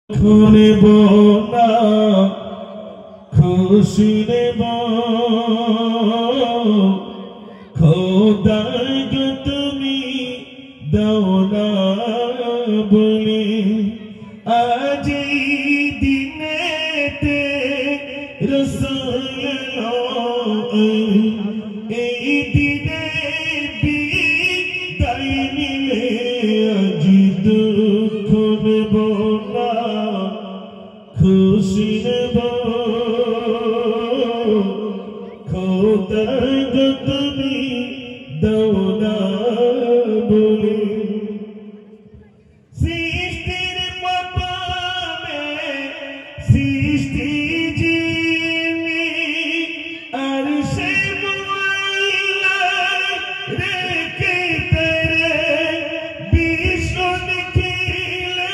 খুনেব না খুশি নেব খোদা তুমি দাও না বলে আজ দিনেতে রসুল এই দিনে বিদায় নিলে আজ দুঃখ নেব না খুশি নেব খোদা তুমি দাও না বলে সৃষ্টির পতনে সৃষ্টি যিনি আর সে মুআল্লা রেখে তেরে বিশ্ব নিখিলে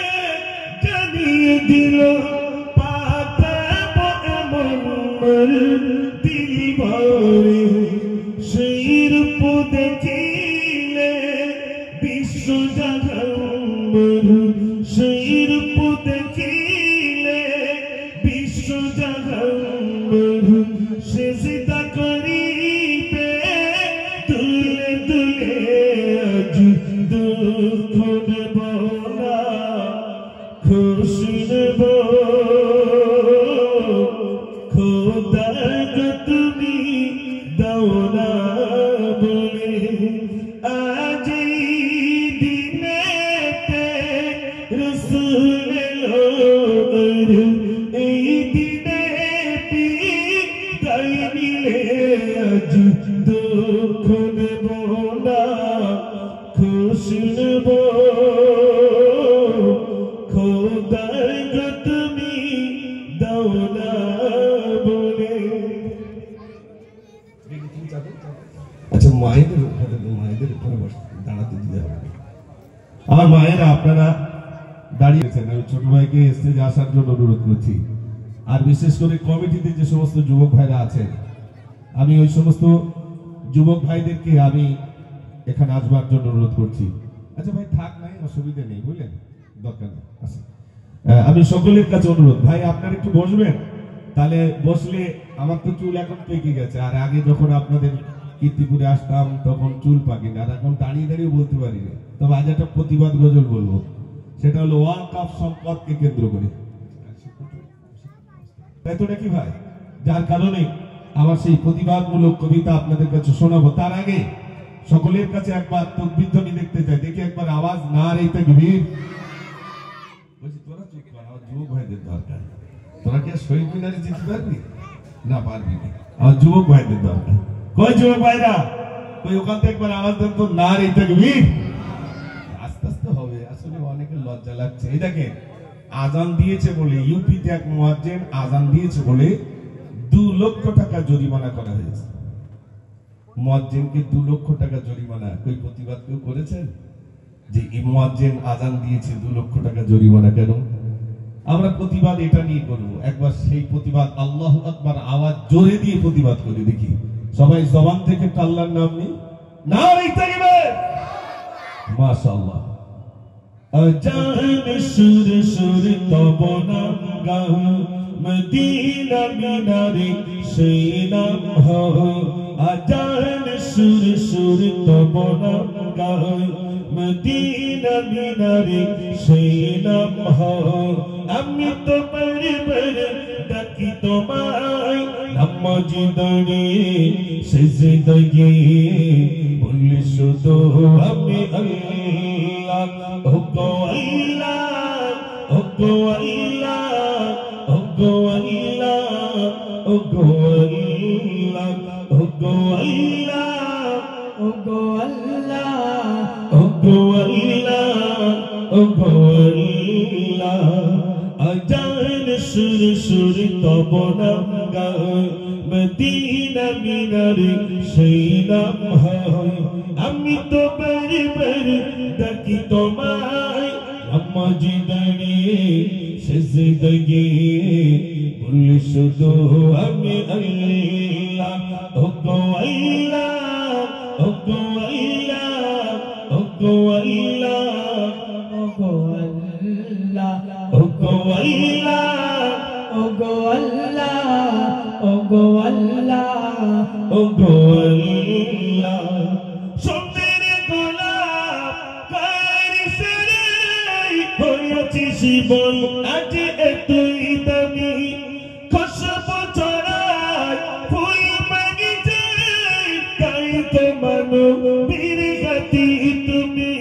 জানিয়ে দিল দিল ভরে সেই রূপ দেখিলে বিশ্ব জাহান সেই রূপ দেখিলে বিশ্ব জাহান সেজদা করিবে তুলে তুলে আজ দুঃখ নেব না খুশি নেব খোদা তুমি দাও না বলে আজ দিনেতে রসুল এই দিনে বিদায় নিলে আজ দুঃখ নেব না খুশি নেব খোদা তুমি দাও না আচ্ছা মায়েদের ওখানে দাঁড়াতে দিতে হবে আমার মায়েরা আপনারা দাঁড়িয়েছেন আমি ছোট ভাইকে স্টেজে আসার জন্য অনুরোধ করছি আর বিশেষ করে কমিটিতে যে সমস্ত যুবক ভাইরা আছেন আমি ওই সমস্ত যুবক ভাইদেরকে আমি এখানে আসবার জন্য অনুরোধ করছি আচ্ছা ভাই থাক নাই অসুবিধা নেই বুঝলেন দরকার নেই আচ্ছা আমি সকলের কাছে অনুরোধ ভাই আপনারা একটু বসবেন তাহলে বসলে আমার তো চুল এখন পেকে গেছে আর আগে যখন আপনাদের কীর্তিপুরে আসতাম তখন চুল পাকিনি আর এখন দাঁড়িয়ে দাঁড়িয়ে বলতে পারি না তবে আজ একটা প্রতিবাদ গজল বলবো সেটা হলো ওয়াকফ সম্পদকে কেন্দ্র করে তাই তো নাকি ভাই যার কারণে আমার সেই প্রতিবাদমূলক কবিতা আপনাদের কাছে শোনাবো তার আগে সকলের কাছে একবার তাকবীর ধ্বনি দেখতে চাই দেখি একবার আওয়াজ নারে তাকবীর বলছি তোরা চুপ কর আমার যুবক ভাইদের দরকার তোরা কি শহীদ মিনারে যেতে পারবি না পারবি না আমার যুবক ভাইদের দরকার কই যুবক ভাইরা কই ওখান থেকে একবার আওয়াজ দেন তো নারে তাকবীর আস্তে আস্তে হবে আসলে অনেকের লজ্জা লাগছে এই দেখেন আজান দিয়েছে বলে ইউপিতে এক মুয়াজ্জিন আজান দিয়েছে বলে 2 লক্ষ টাকা জরিমানা করা হয়েছে মুয়াজ্জিনকে 2 লক্ষ টাকা জরিমানা কই প্রতিবাদ কেউ করেছেন যে এই মুয়াজ্জিন আজান দিয়েছে 2 লক্ষ টাকা জরিমানা কেন আমরা প্রতিবাদ এটা নিয়ে করব একবার সেই প্রতিবাদ আল্লাহু আকবার আওয়াজ জোরে দিয়ে প্রতিবাদ করে দেখি সবাই জবান থেকে আল্লাহর নাম নি নারে তাকবীর মাশাআল্লাহ আজান সুর সুর তব নাম গাহ মদিনা মিনারে সেই নাম হো আজান সুর সুর তব নাম গাহ মদিনা মিনারে সেই নাম হো আমি তো পরবর ডাকি তোমায় নামাজ দাঁড়িয়ে সিজদা গিয়ে বলি শুধু আমি আল্লাহ ও গো আল্লাহ ও গো আল্লাহ ও গো আল্লাহ ও গো আল্লাহ ও গো আল্লাহ ও গো আল্লাহ ও গো আল্লাহ ও গো আল্লাহ আজান সুর সুর তব নাম গাহ মদিনা মিনারে সেই নাম হয় আমি তো বারবার ডাকি তোমায় নামাজ দাঁড়িয়ে সিজদা গিয়ে বলি শুধু আমি আল্লাহ ও গো আল্লাহ ও গো আল্লাহ ও গো আল্লাহ ও গো আল্লাহ ও গো আল্লাহ ওগো আল্লাহ ওগো আল্লাহ ওগো আল্লাহ সোমের গোলাপ কারিসরে হয়েছি জীবন আজ এতই দামি খুশবু ছড়ায় ফুল বাগিচায় তাই তো মানো বীর গাতি তুমি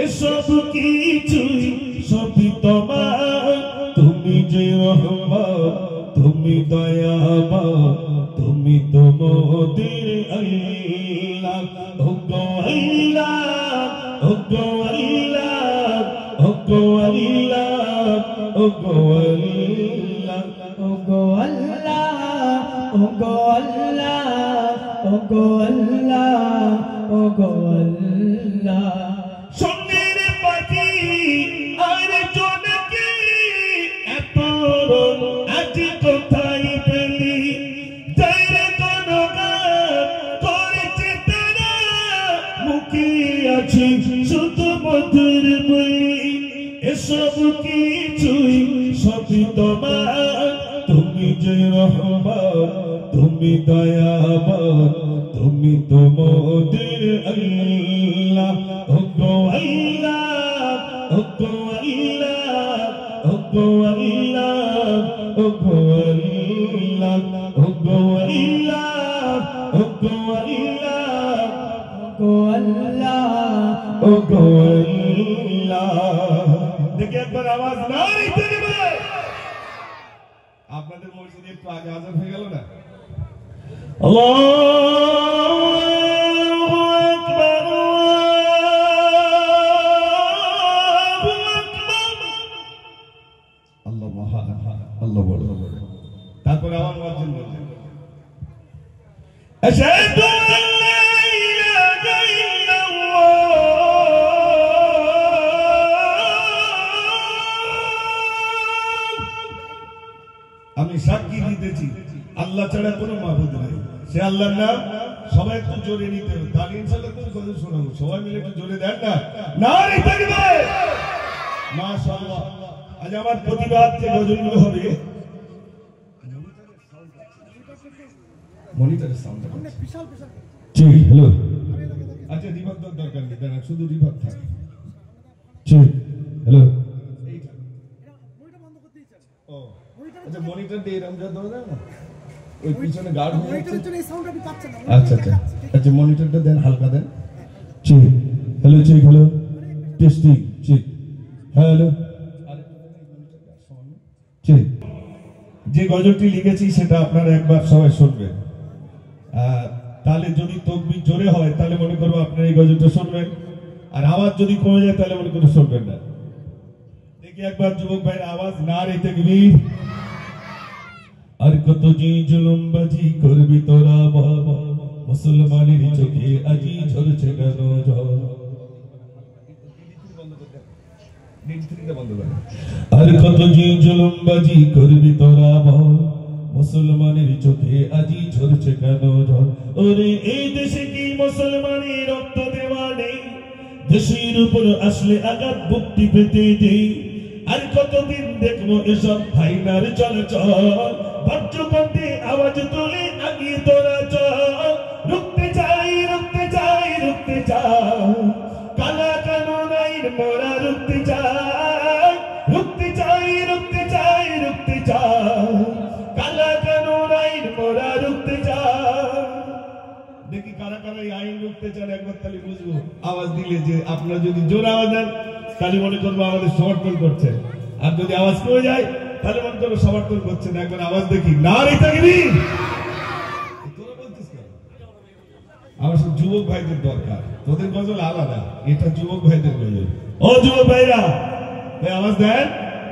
এসব কিছুই সবই তোমার তুমি যে রহমান তুমি দয়াবান তুমি তো মোদের আল্লাহ ওগো আল্লাহ ওগো আল্লাহ ওগো আল্লাহ ওগো আল্লাহ ওগো আল্লাহ ওগো আল্লাহ ওগো আল্লাহ ওগো আল্লাহ সোনের পাখি আর জোনাকি এত রং আজ কোথায় পেলি যাইরে কোন গান করেছে তারা মুখে আছে শুধু মধুর বলি এসব কিছুই সবই তোমার তুমি যে রহমান তুমি দয়াবান তুমি তো মোদের আল্লাহ ওগো আল্লাহ ওগো আল্লাহ ওগো আল্লাহ ওগো আল্লাহ ওগো আল্লাহ ওগো আল্লাহ ওগো আল্লাহ ওগো আল্লাহ দেখে একবার আওয়াজ নাই দেখবে আপনাদের মসজিদে একটু আগে আজান হয়ে গেল না আল্লাহু আকবার আল্লাহ মহান আল্লাহ বড় তারপর আমার মুয়াজ্জিন বলছেন আশহাদু আল্লা ইলাহা ইল্লাল্লাহ আমি সাক্ষী দিতেছি আল্লাহ ছাড়া কোনো মাবুদ নাই সে আল্লাহর নাম সবাই একটু জোরে নিতে হবে তাহলে ইনশাআল্লাহ তুমি কথা শোনাবো সবাই মিলে একটু জোরে দেন না নারে তাকবীর মাশাআল্লাহ আজ আমার প্রতিবাদ যে গজলগুলো হবে মনিটরের সাউন্ড বিশাল বিশাল জি হ্যালো আচ্ছা রিভার্ব দরকার নেই না শুধু রিভার্ব থাকে জি হ্যালো এইটা মনিটর বন্ধ করতে দিয়েছেন ও আচ্ছা মনিটর দিয়ে এরকম যা দাও না ওই পিছনে গার্ড হয়ে মনিটরের জন্য এই সাউন্ড আপনি পাচ্ছেন না আচ্ছা আচ্ছা আচ্ছা মনিটরটা দেন হালকা দেন জি হ্যালো জি হ্যালো টেস্টিং জি হ্যালো জি যে গজলটি লিখেছি সেটা আপনারা একবার সবাই শুনবেন তাহলে যদি তাকবীর জোরে হয় তাহলে মনে করব আপনারা এই গজলটা শুনবেন আর আওয়াজ যদি কমে যায় তাহলে মনে করব শুনবেন না দেখি একবার যুবক ভাইয়ের আওয়াজ নারে তাকবীর আর কত যে জুলুমবাজি করবি তোরা বাবা মুসলমানের চোখে আজি ঝরছে কেন ঝড় আর কত যে জুলুমবাজি করবি তোরা বাবা মুসলমানের চোখে আজি ঝরছে কেন ঝড় ওরে এই দেশে কি মুসলমানের রক্ত দেওয়া নেই দেশের উপর আসলে আঘাত মুক্তি পেতে দেই আর কতদিন দেখবো এসব ফাইনার চলাচল ভাজ্যকণ্ঠে আওয়াজ তোলে আগিয়ে তোরা চল রুখতে চাই রুখতে চাই রুখতে চাই কালা কানুন আইন মোরা রুখতে চাই রুখতে চাই রুখতে চাই রুখতে চাই কালা কানুন আইন মোরা রুখতে চাই দেখি কারা কারা এই আইন রুখতে চান একবার তাহলে বুঝবো আওয়াজ দিলে যে আপনারা যদি জোর আওয়াজ দেন তাহলে মনে করবো আমাদের সমর্থন করছে আর যদি আওয়াজ কমে যায় তাহলে মনে করবো সমর্থন করছে না একবার আওয়াজ দেখি নারে তাকবীর তোরা বলছিস কেন আমার সব যুবক ভাইদের দরকার তোদের গজল আলাদা এটা যুবক ভাইদের গজল ও যুবক ভাইরা ভাই আওয়াজ দেন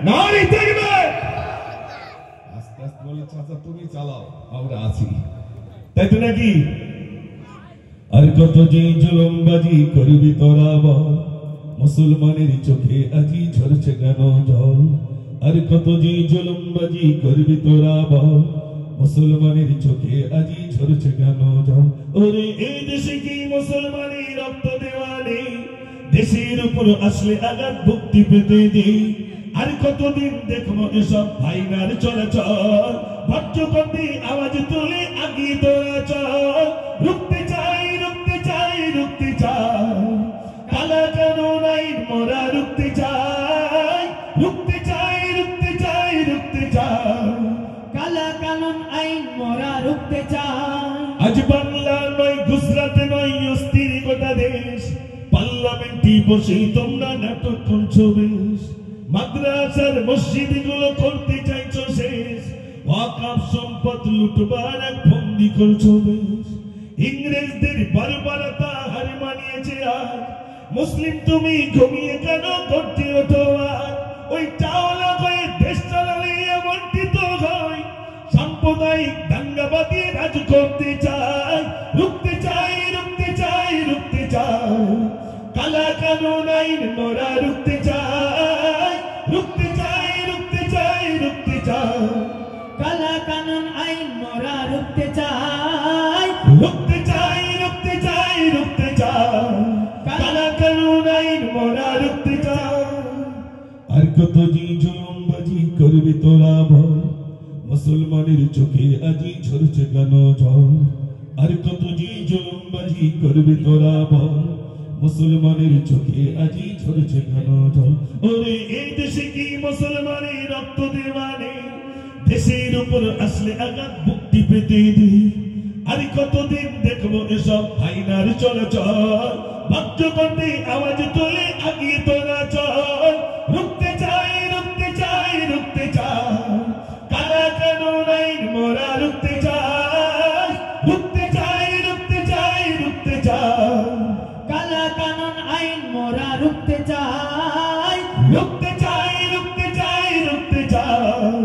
নারে তাকবীর আস্তে আস্তে বলে চাচা তুমি চালাও আমরা আছি তাই তো নাকি আর কত যে জুলুমবাজি করবি তোরা বল মুসলমানের চোখে আজি ঝরছে কেন জল আর কত যে জুলুমবাজি করবি তোরা বল মুসলমানের চোখে আজি ঝরছে কেন জল ওরে এই দেশে কি মুসলমানের রক্ত দেওয়া নেই দেশের উপর আসলে আঘাত মুক্তি পেতে দেই আর কতদিন দেখবো এসব আইনার চলাচল, ভট্টকন্দি আওয়াজ তুলে আগিয়ে তোরা চল। রুখতে চাই রুখতে চাই রুখতে চাই, কালা কানুন আইন মোরা রুখতে চাই। রুখতে চাই রুখতে চাই রুখতে চাই, কালা কানুন আইন মোরা রুখতে চাই। আজ বাংলা নয় গুজরাটে নয় অস্থির গোটা দেশ, পার্লামেন্টে বসে তোমরা নাটক করছো বেশ। মাদ্রাসার মসজিদ গুলো করতে চাইছো শেষ, ওয়াকফ সম্পদ লুটবার এক ফন্দি করছো বেশ। ইংরেজদের বারবারতা হার মানিয়েছে আজ, মুসলিম তুমি ঘুমিয়ে কেন করতে ওঠো আজ। ওই চাওলা হয়ে দেশ চালালে এমনটি তো হয়, সাম্প্রদায়িক দাঙ্গাবাদী রাজ করতে চায়। রুখতে চাই রুখতে চাই রুখতে চাই, কালা কানুন আইন মোরা রুখতে চাই। রুখতে চাই রুখতে চাই রুখতে চাই, কালা কানুন আইন মোরা রুখতে চাই। রুখতে চাই রুখতে চাই রুখতে চাই, কালা কানুন আইন মোরা রুখতে চাই। আর কত জি জুলুমবাজি করবি তোরা বল, মুসলমানের চোখে আজি ঝরছে কেন জল। আর কত জি জুলুমবাজি করবি তোরা বল, মুসলমানের চোখে আজি ঝরছে কেন জল। ওরে এই দেশে কি মুসলমানের রক্ত দেওয়ানে, দেশের উপর আসলে আঘাত মুক্তি পেতে দি। আর কতদিন দেখবো এসব আইনার চলাচল, ভট্টকন্দি আওয়াজ তুলে আগিয়ে তোরা চল। রুখতে চাই রুখতে চাই রুখতে চাই, কালা কানুন আইন মোরা রুখতে চাই। রুখতে চাই রুখতে চাই রুখতে চাই, কালা কানুন আইন মোরা রুখতে চাই। রুখতে চাই রুখতে চাই রুখতে চাই,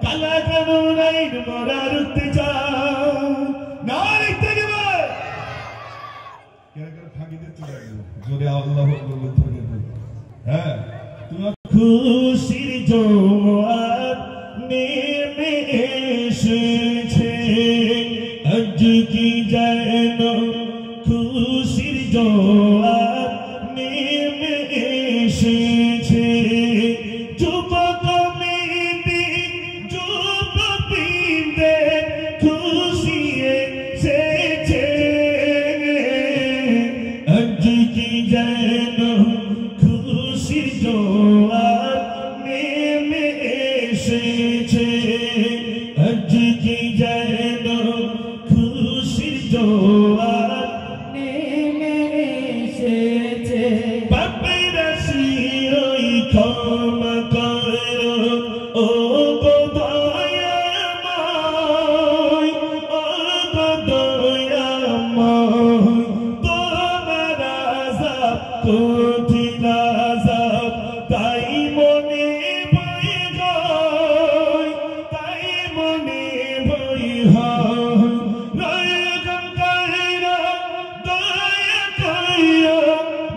কালা কানুন আইন মোরা রুখতে চাই। নারে তাকবীর! ফাঁকি দিতে লাগলো, জোরে আল্লাহু আকবার বলতে। হ্যাঁ, তোমার খুশির জোয়ার নেমে এসেছে, আজ কি যেন খুশির জোয়ার নেমে এসেছে। যুবক মেয়েটি যুবতীদের খুশি এসেছে, আজ কি যেন খুশির জোয়ার নেমে এসেছে। আজ কি যেন খুশির জোয়ার নেমে এসেছে। বাপেরা শিরোই ক্ষমা করো ও গো দয়াময়, ও গো দয়াময়। তোমার আযাব কঠিন আযাব, তাই মনে ভয় হয়, তাই মনে ভয় হয়। রয়গম কায়রা দয়া কইও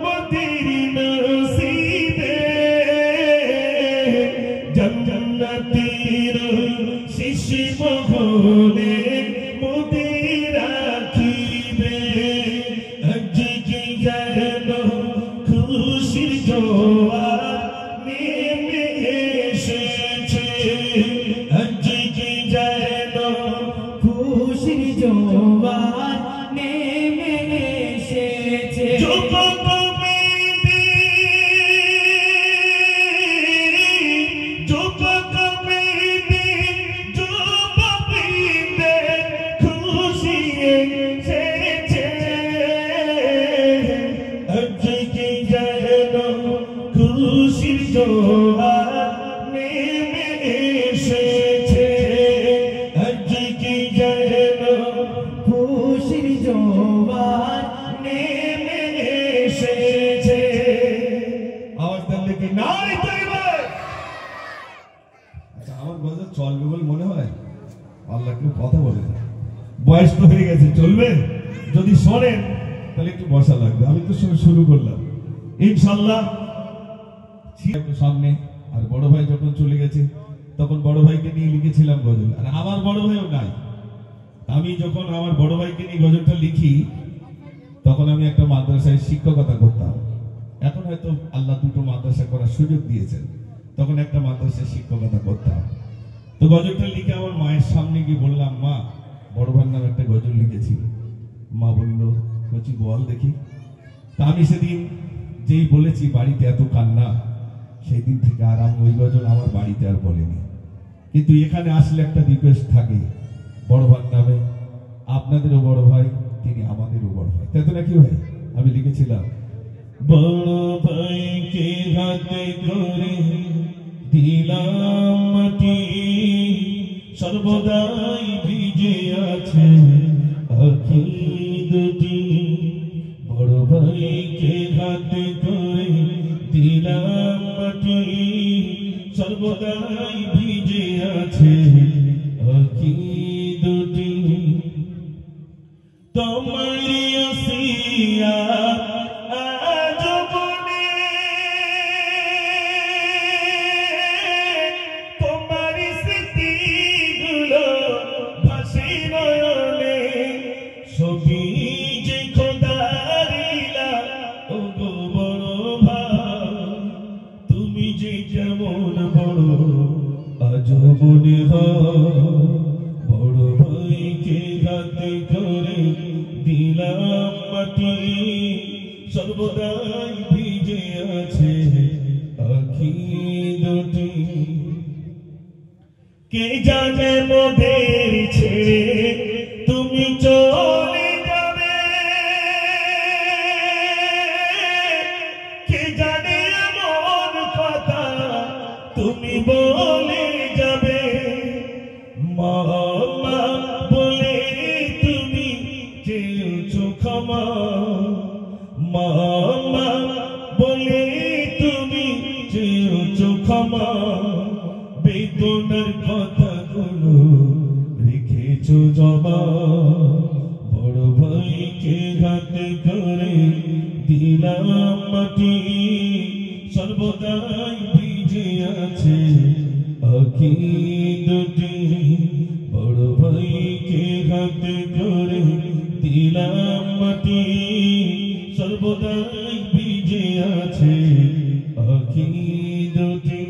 মতির নসিবে, জান্নাতের শিশি মহলে মোদের রাখিবে। আজ কি যেন খুশির জোয়ার নেমে এসেছে, আজ কি যেন খুশির জোয়ার নেমে এসেছে। যুবক মেয়েটি, যুবক মেয়েটি যুবতীদের খুশি এসেছে। আজ কি যেন খুশির জোয়ার নেমে এসেছে, আজ কি যেন খুশির জোয়ার নেমে এসেছে। আওয়াজ দিলে কি নাই তাকবীর! আচ্ছা, আমার গজল চলবে বলে মনে হয়? আল্লাহ একটু কথা বলে না, বয়স তো হয়ে গেছে, চলবে? যদি শোনেন তাহলে একটু বসা লাগবে। আমি তো শুরু করলাম ইনশাআল্লাহ। সামনে আর বড় ভাই যখন চলে গেছে, তখন বড় ভাইকে নিয়ে লিখেছিলাম গজল। আর আমার বড় ভাইও নাই, আমি যখন আমার বড় ভাইকে নিয়ে গজলটা লিখি, তখন আমি একটা মাদ্রাসায় শিক্ষকতা করতাম। এখন হয়তো আল্লাহ দুটো মাদ্রাসা করার সুযোগ দিয়েছেন, তখন একটা মাদ্রাসায় শিক্ষকতা করতাম। তো গজলটা লিখে আমার মায়ের সামনে গিয়ে বললাম, মা বড় ভাইয়ের নামে একটা গজল লিখেছি। মা বলল, বলছি বল দেখি। তা আমি সেদিন যেই বলেছি বাড়িতে এত কান্না, সেই দিন থেকে আর আমি ওই গজল আমার বাড়িতে আর বলিনি। কিন্তু এখানে আসলে একটা রিকোয়েস্ট থাকে, বড় ভাইয়ের নামে, আপনাদেরও বড় ভাই, তিনি আমাদেরও বড় ভাই, তাই তো নাকি ভাই? আমি লিখেছিলাম, বড় ভাইকে হাতে করে দিলাম মাটি, সর্বদাই ভিজে আছে আঁখি দুটি। বড় ভাইকে হাতে করে দিলাম মাটি, সর্বদাই ভিজে আছে আঁখি দুটি। তোমার আসিয়া আজ বনে, তোমার স্মৃতিগুলো ভাসে নয়নে, ছবি যে খোদারিলা ও গো বড় ভাই, তুমি যে কেমন বড় আজ মনে হয়। বড় ভাইকে হাতে করে দিলাম মাটি, সর্বদাই ভিজে আছে আঁখি দুটি। কে জানে মোদের ছেড়ে তুমি চলে যাবে, কে জানে এমন কথা তুমি বলে যাবে। মা মা বলে তুমি চেয়েছো ক্ষমা, মা মা বলে তুমি চেয়েছো ক্ষমা। বেদনার কথাগুলো রেখেছো জমা, বড় ভাইকে হাতে করে দিলাম মাটি, সর্বদাই ভিজে আছে আঁখি দুটি। বড় ভাইকে হাতে করে দিলাম মাটি, সর্বদাই ভিজে আছে আঁখি দুটি।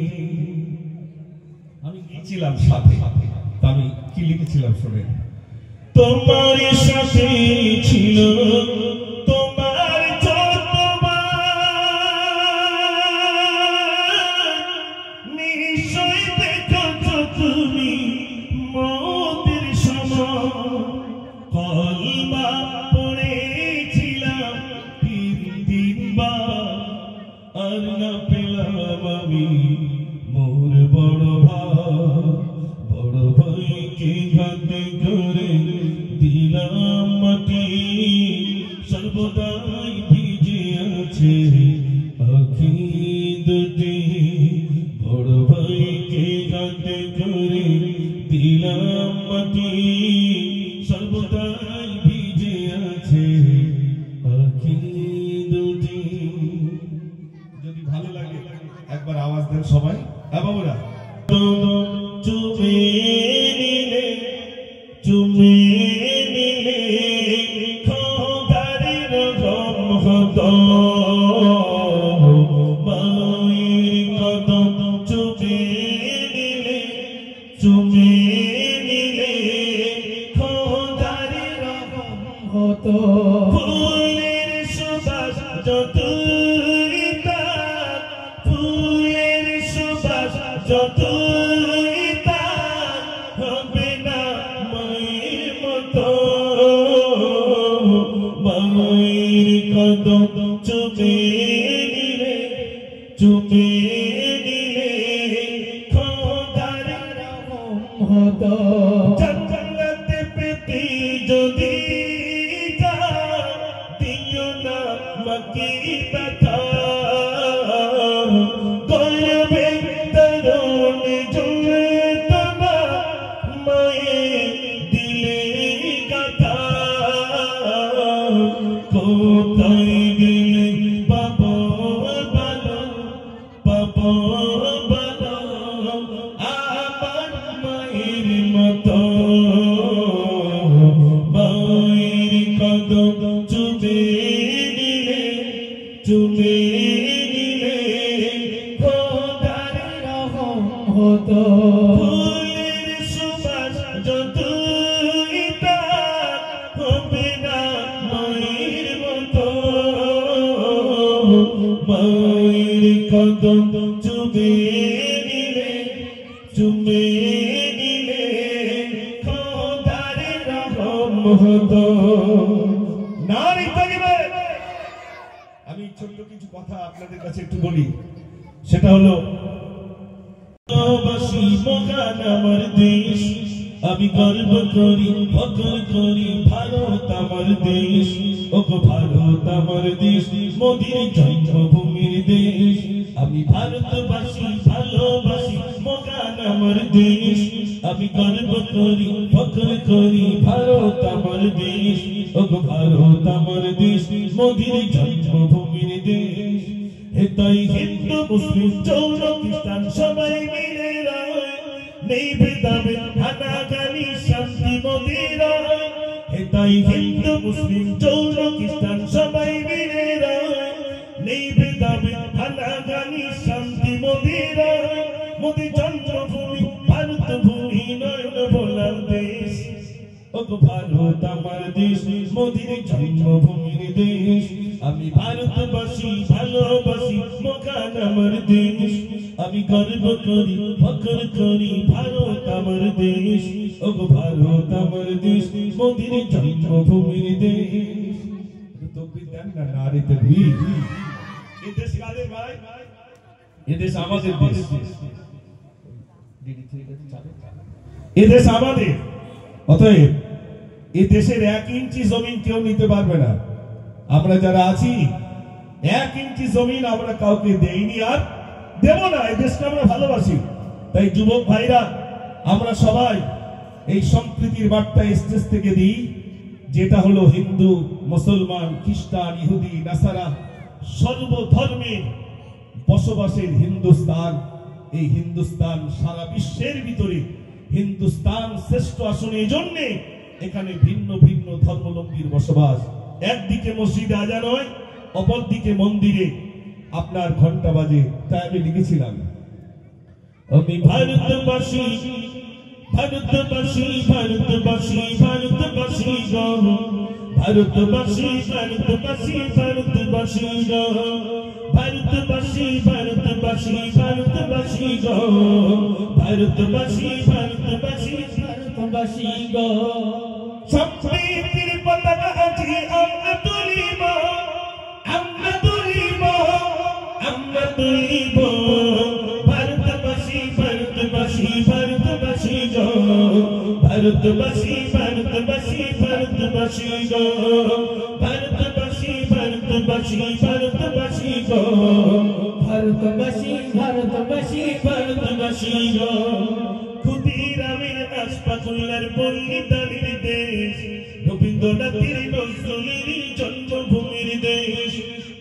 আমি গেছিলাম সাথে, তা আমি কি লিখেছিলাম শোনেন। তোমার সাথে ছিল তোমার নিশ্চয় দেখো তুমি মতের সময়, কলমা পড়েছিলাম 3 বার, আর না পেলাম আমি মোর বড় ভাই। বড় ভাইকে হাতে করে দিলাম মাটি, সর্বদাই ভিজে আছে আঁখি দুটি। বড় ভাইকে হাতে করে দিলাম মাটি, সর্বদাই ভিজে আছে আঁখি দুটি। যদি ভালো লাগে একবার আওয়াজ দেন সবাই। হ্যাঁ বাবুরা, চুমে নিলে চুমে নিলে খোদার রহম হতো, মায়ের কদম চুমে নিলে চুমে নিলে খোদার রহম হতো। ফুলের সুবাস যতই তার, ফুলের সুবাস যতই তার, হবে না মায়ের মতো। মায়ের কদম চুমে নিলে চুমে নিলে খোদার রহম হতো। জান্নাতে পেতে যদি দিও না মাকে ব্যথা, গর্বে তরুণ জুড়ে তোমা মায়ের দিলে গাথা। কোথায় গেলে পাবো ভালো, পাবো ভালো আমার মায়ের মতো। হতো চুমে নিলে চুমে নিলে খোদার রহম হতো। নারী তাকবীর। আমি ছোট্ট কিছু কথা আপনাদের কাছে একটু বলি, সেটা হলো ভালোবাসি মহান আমার দেশ, আমি গর্ব করি ফখর করি ভারত আমার দেশ, ওগো ভারত আমার দেশ মোদির জন্মভূমির দেশ। আমি ভারতবাসী ভালোবাসি মহান আমার দেশ, আমি গর্ব করি ফখর করি ভারত আমার দেশ, ওগো ভারত আমার দেশ মোদির জন্মভূমির দেশ। তাই হিন্দু মুসলিম জৈন খ্রিস্টান সবাই মিলে রয়, নেই ভেদাভেদ হানাগানি শান্তি মোদির রয়। তাই হিন্দু মুসলিম জৈন খ্রিস্টান সবাই মিলে রয়, নেই ভেদাভেদ হানাগানি শান্তি মোদির রয়। মোদি জন্মভূমি ভারত ভূমি নয়ন ভোলার দেশ, ওগো ভারত আমার দেশ মোদির জন্মভূমির দেশ। আমি ভারতবাসী ভালোবাসি মহান আমার দেশ, আমি গর্ব করি ফখর করি ভারত আমার দেশ, ওগো ভারত আমার দেশ মোদির জন্মভূমির দেশ। তকবীর দেন না, নারী তাকবীর। এই দেশ কাদের ভাই? এই দেশ আমাদের দেশ, এই দেশ আমাদের। অতএব এই দেশের 1 ইঞ্চি জমিন কেউ নিতে পারবে না। আমরা যারা আছি 1 ইঞ্চি জমিন আমরা কাউকে দেইনি আর দেব না। এই দেশকে আমরা ভালোবাসি। তাই যুবক ভাইরা, আমরা সবাই এই সম্প্রীতির বার্তা স্টেজ থেকে দিই, যেটা হলো হিন্দু মুসলমান খ্রিস্টান ইহুদি নাসারা সর্বধর্মের বসবাসের হিন্দুস্তান। এই হিন্দুস্তান সারা বিশ্বের ভিতরে হিন্দুস্তান শ্রেষ্ঠ আসন। এই জন্যে এখানে ভিন্ন ভিন্ন ধর্মাবলম্বীর বসবাস। একদিকে মসজিদে আজান হয়, অপরদিকে মন্দিরে আপনার ঘন্টা বাজে। তাই আমি লিখেছিলাম, আমি ভারতবাসী ভারতবাসী ভারতবাসী ভারতবাসী গো, ভারতবাসী ভারতবাসী ভারতবাসী গো, ভারতবাসী ভারতবাসী ভারতবাসী গো, ভারতবাসী ভারতবাসী ভারতবাসী গো। সম্প্রীতির পতাকা আজি আমরা তুলিব, আমরা তুলিব, আমরা তুলিব। ভারতবাসী ভারতবাসী ভারতবাসী গো, ভারতবাসী ভারতবাসী ভারতবাসী গো, ভারতবাসী ভারতবাসী ভারতবাসী গো, ভারতবাসী ভারতবাসী ভারতবাসী গো। ক্ষুদিরামের আশফাকুল্লাহর পল্লীতালির দেশ, রবীন্দ্রনাথের নজরুলের জন্মভূমির দেশ।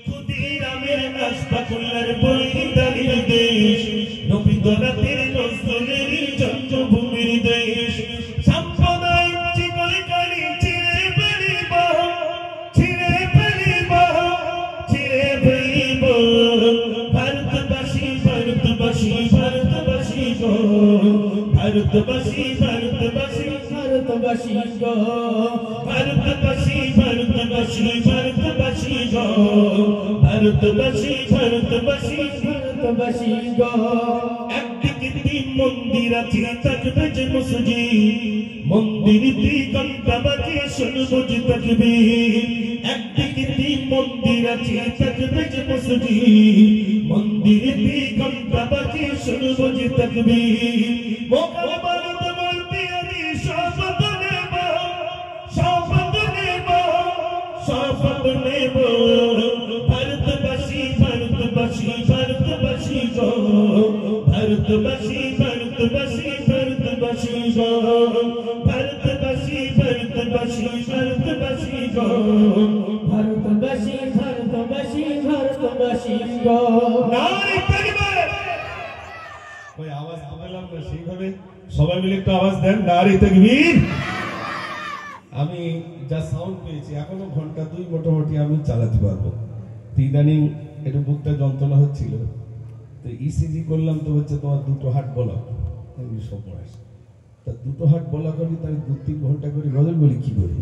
ক্ষুদিরামের আশফাকুল্লাহর পল্লীতালির দেশ, রবীন্দ্রনাথের নজরুলের জন্মভূমির দেশ। সাম্প্রদায়িক চিকলকারি ছিঁড়ে ফেলিব, ছিঁড়ে ফেলিব, ছিঁড়ে ফেলিব। ভারতবাসী ভারতবাসী ভারতবাসী গো, ভারতবাসী ভারতবাসী ভারতবাসী গো, ভারতবাসী ভারতবাসী ভারতবাসী গো, ভারতবাসী ভারতবাসী ভারতবাসী গো। একদিকে 3 মন্দির আছে থাকবে যে মসজিদ, মন্দিরটি ঘন্টা বাজে শুনবো যে তাকবীর। একদিকে 3 মন্দির আছে থাকবে যে মসজিদ, মন্দিরটি ঘন্টা বাজে শুনবো যে তাকবীর। মোকাল ভারত বলতে আমি শপথ নেব, শপথ নেব, শপথ নেব। ভারতবাসী ভারতবাসী ভারতবাসী গো, ভারতবাসী ভারতবাসী ভারতবাসী গো, ভারতবাসী ভারতবাসী ভারতবাসী গো, ভারতবাসী ভারতবাসী ভারতবাসী গো। নারী তাকবীর। ওই আওয়াজ দিলাম না, সেইভাবে সবাই মিলে একটু আওয়াজ দেন, নারী তাকবীর। আমি যা সাউন্ড পেয়েছি এখনো ঘন্টা 2 মোটামুটি আমি চালাতে পারবো। ইদানিং একটু বুকটা যন্ত্রণা হচ্ছিল, তো ইসিজি করলাম, তো হচ্ছে তোমার 2টো হার্ট ব্লক। আমি সব বয়স তা 2টো হার্ট ব্লক করি, তাই 2-3 ঘন্টা করে গজল বলি কি করি।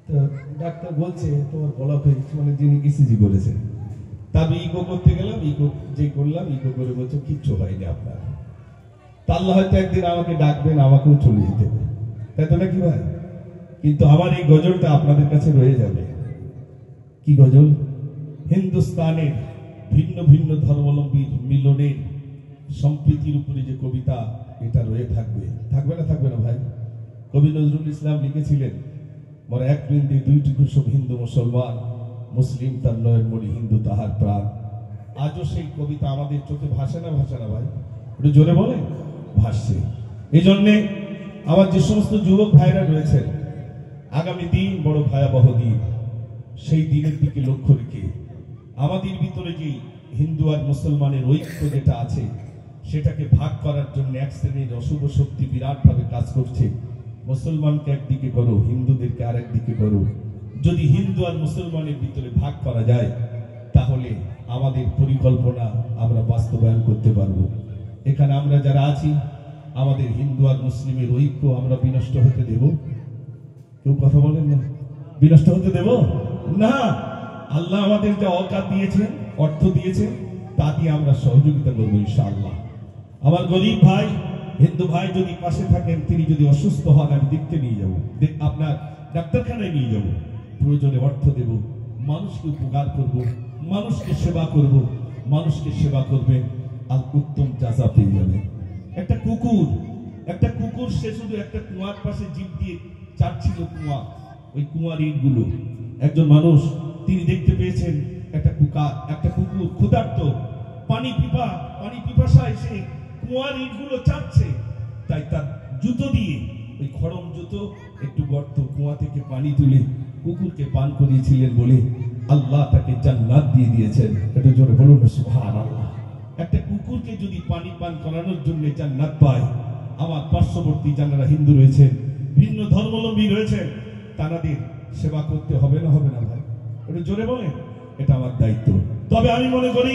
তো ডাক্তার বলছে তোমার ব্লক হয়ে গেছে, মানে যিনি ইসিজি করেছেন। আমি ইকো করতে গেলাম, ইকো যে করলাম, ইকো করে বলছে কিচ্ছু হয়নি আপনার। তা আল্লাহ হয়তো একদিন আমাকে ডাকবেন, আমাকেও চলে যেতে হবে, তাই তো নাকি ভাই? কিন্তু আমার এই গজলটা আপনাদের কাছে রয়ে যাবে। কি গজল? হিন্দুস্তানের ভিন্ন ভিন্ন ধর্মাবলম্বীর মিলনের সম্প্রীতির উপরে যে কবিতা, এটা রয়ে থাকবে। থাকবে না? থাকবে না ভাই? কবি নজরুল ইসলাম লিখেছিলেন, মোরা এক বৃন্দে দুইটি কুসুম, হিন্দু মুসলমান, মুসলিম তার নয়নমণি, হিন্দু তাহার প্রাণ। আজও সেই কবিতা আমাদের চোখে ভাসে না? ভাসে না ভাই? একটু জোরে বলে। ভাসছে। এই জন্যে আমার যে সমস্ত যুবক ভাইরা রয়েছেন, আগামী দিন বড় ভয়াবহ দিন, সেই দিনের দিকে লক্ষ্য রেখে আমাদের ভিতরে যে হিন্দু আর মুসলমানের ঐক্য যেটা আছে, সেটাকে ভাগ করার জন্য এক শ্রেণীর অশুভ শক্তি বিরাটভাবে কাজ করছে। মুসলমানকে একদিকে করো, হিন্দুদেরকে আরেক দিকে করো। যদি হিন্দু আর মুসলমানের ভিতরে ভাগ করা যায়, তাহলে আমাদের পরিকল্পনা আমরা বাস্তবায়ন করতে পারবো। এখানে আমরা যারা আছি, আমাদের হিন্দু আর মুসলিমের ঐক্য আমরা বিনষ্ট হতে দেব? কেউ কথা বলেন না। বিনষ্ট হতে দেব না। আল্লাহ আমাদের যে অকাত দিয়েছেন, অর্থ দিয়েছেন, তা দিয়ে আমরা সহযোগিতা করবো ইনশাআল্লাহ। আমার গরিব ভাই, হিন্দু ভাই যদি পাশে থাকেন, তিনি যদি অসুস্থ হন, আমি দেখতে নিয়ে যাবো, আপনার ডাক্তারখানায় নিয়ে যাবো, প্রয়োজনে অর্থ দেব, মানুষকে উপকার করব, মানুষকে সেবা করব। মানুষকে সেবা করবে আর উত্তম যাজা পেয়ে যাবে। একটা কুকুর সে শুধু একটা কুয়ার পাশে জিভ দিয়ে চাটছিল কুয়া, ওই কুয়ার ইটগুলো। একজন মানুষ তিনি দেখতে পেয়েছেন একটা কুকুর ক্ষুধার্ত, পানি পিপাসায় সে কুয়ার ইটগুলো চাটছে। তাই তার জুতো দিয়ে, ওই খড়ম জুতো, একটু গর্ত কুয়া থেকে পানি তুলে কুকুরকে পান করিয়েছিলেন বলে আল্লাহ তাকে জান্নাত দিয়ে দিয়েছেন। এটা জোরে বলুন সুবহানাল্লাহ। একটা কুকুরকে যদি পানি পান করানোর জন্য জান্নাত পায়, আমার পার্শ্ববর্তী যারা হিন্দু রয়েছেন, ভিন্ন ধর্মাবলম্বী রয়েছেন, তাদের সেবা করতে হবে না? হবে না ভাই? এটা জোরে বলেন। এটা আমার দায়িত্ব। তবে আমি মনে করি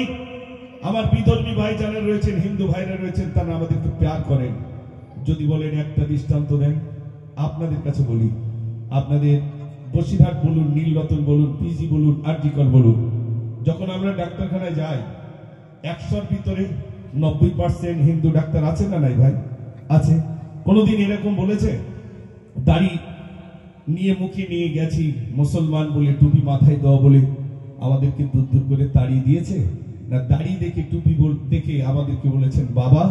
আমার বিধর্মী ভাই যারা রয়েছেন, হিন্দু ভাইরা রয়েছেন, তারা আমাদেরকে প্যার করেন। যদি বলেন একটা দৃষ্টান্ত দেন, আপনাদের কাছে বলি, আপনাদের বসিরহাট বলুন, নীলরতন বলুন, পিজি বলুন, আরজিকর বলুন, যখন আমরা ডাক্তারখানায় যাই, 100-র ভিতরে 90% হিন্দু ডাক্তার আছে না নাই ভাই? আছে। কোনদিন এরকম বলেছে দাড়ি নিয়ে মুখে নিয়ে গেছি মুসলমান বলে, টুপি মাথায় দেওয়া বলে আমাদেরকে দূর দূর করে তাড়িয়ে দিয়েছে? না, দাড়ি দেখে, টুপি দেখে আমাদেরকে বলেছেন বাবা,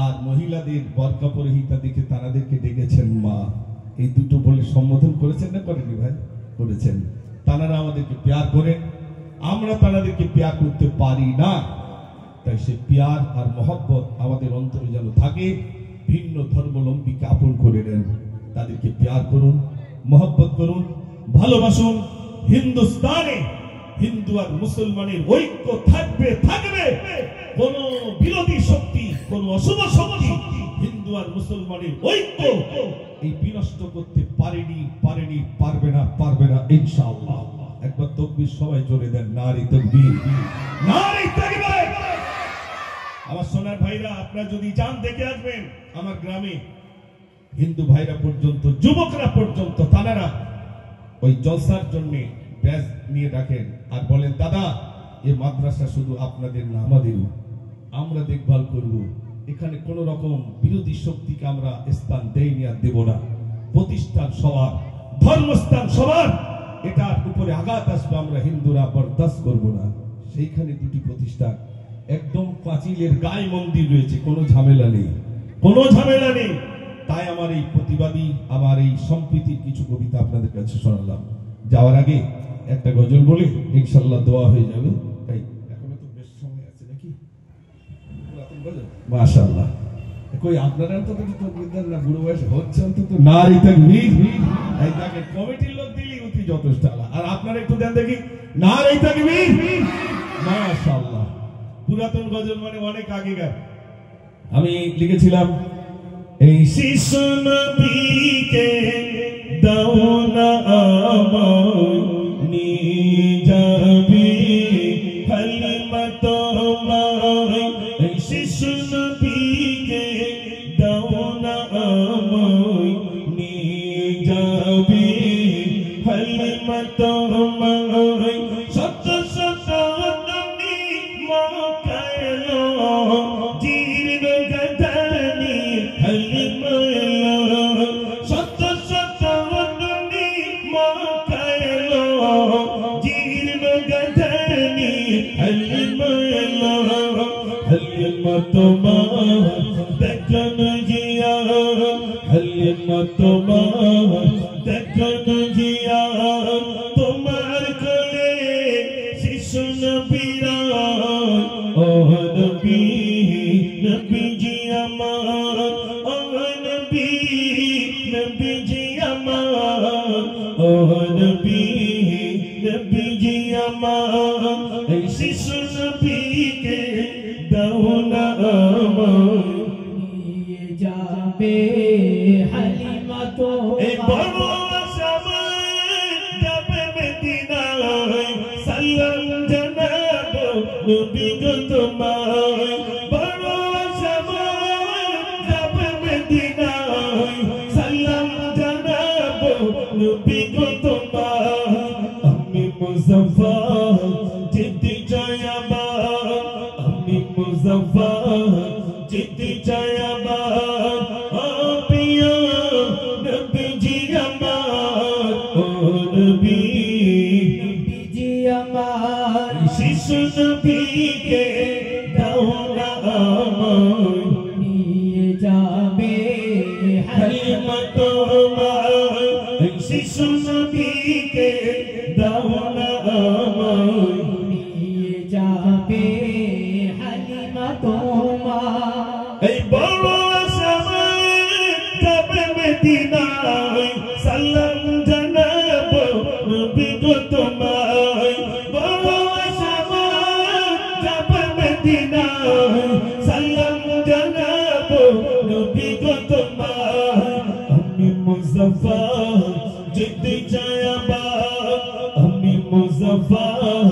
আর মহিলাদের বরকা পরিহিতা দেখে তাদেরকে ডেকেছেন মা। এই দুটো বলে সম্বোধন করেছেন না করেনি ভাই? করেছেন। তারা আমাদেরকে প্যার করেন, আমরা তাদেরকে প্যার করতে পারি না। তাই সে প্যার আর মহব্বত আমাদের অন্তরে যেন থাকে। ভিন্ন ধর্মাবলম্বীকে আপন করে নেন, তাদেরকে প্যার করুন, মহব্বত করুন, ভালোবাসুন। হিন্দুস্তানে হিন্দু আর মুসলমানের ঐক্য থাকবে। কোন বিরোধী শক্তি, কোন অশুভ শক্তি হিন্দু আর মুসলমানের ঐক্য এই বিনষ্ট করতে পারবে না ইনশাআল্লাহ। একবার তাকবীর সবাই জোরে দেন, নারে তাকবীর, নারে তাকবীর। আমার সোনার ভাইরা, আপনারা যদি চান দেখে আসবেন আমার গ্রামে, হিন্দু ভাইরা পর্যন্ত, যুবকরা পর্যন্ত, তারা ওই জলসার জন্য ব্যাজ নিয়ে ডাকেন আর বলেন, দাদা এ মাদ্রাসা শুধু আপনাদের না আমাদেরও, আমরা দেখভাল করব। এখানে কোন রকম বিরোধী শক্তিকে আমরা স্থান দেইনি আর দেব না। প্রতিষ্ঠান সবার, ধর্মস্থান সবার, এটার উপরে আঘাত আসবে আমরা হিন্দুরা বরদাস্ত করব না। সেইখানে দুটি প্রতিষ্ঠান, একদম পাঁচিলের গায়ে মন্দির রয়েছে, কোনো ঝামেলা নেই। তাই আমার এই প্রতিবাদী, আমার এই সম্প্রীতির কিছু কবিতা আপনাদের কাছে শোনালাম। যাওয়ার আগে একটা গজল বলে ইনশাআল্লাহ দোয়া হয়ে যাবে। তাই এখনো তো বেশ সময় আছে নাকি? মাশাআল্লাহ। কই আপনারা তো তকবীর না, বুড়ো বয়স হচ্ছে অন্তত নারী তাকবীর। এই তাকে কমিটির লোক দিলি অতি যথেষ্ট। আর আপনারা একটু দেন দেখি, নারী তাকবীর। মাশাআল্লাহ। পুরাতন গজল মানে অনেক আগেকার। আমি লিখেছিলাম, এই শিশু নবীকে দাও না আমায়, নিয়ে যাবি হালিমাত মায়। এই শিশু নবীকে দাও না আমায়, নিয়ে যাবি হালিমাত মায়। শত শত জিয়া হালিমা তোমার দেখো জিয়া তোমার কোলে শিশু নবীরা ও নবী নবী জি আমার ও নবী নবী জি আমার ও নবী নবী জি আমার এই শিশু নবীকে দাও না আমার নিয়ে যাবে হালিমা তো এই বড় আসামে যাবে মদিনায় সালাম জানাবো নবী গো তোমায় বড় আসামে যাবে মদিনায় সালাম জানাবো নবী গো তোমায় আমি মুজাফফর যেতে চাই আবার আমি মুজাফফর যেতে চাই আবার ও প্রিয় নবীজি আমার ও নবী জি আমার শিশু নবীকে দাও না আমায় নিয়ে যাবে হালিমা তোমার শিশু নবীকে দাও না আমায় নিয়ে যাবে হালিমা তোমার এই বড় আসামে যাবে মদিনায় সালাম জানাবো নবী গো তোমায় বড় আসামে যাবে মদিনায় সালাম জানাবো নবী গো তোমায় আমি মুজাফফর যেতে চাই আবার আমি মুজাফফর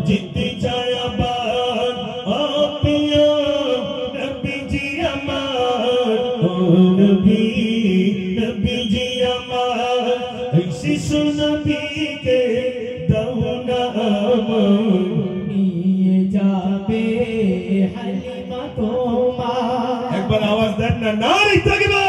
যেতে চাই আবার ও প্রিয় নবীজি আমার ও নবী নবীজি আমার এই শিশু নবীকে দাও না আমায় নিয়ে যাবে হালিমা তোমার একবার আওয়াজ দেন না নারী তাকবীর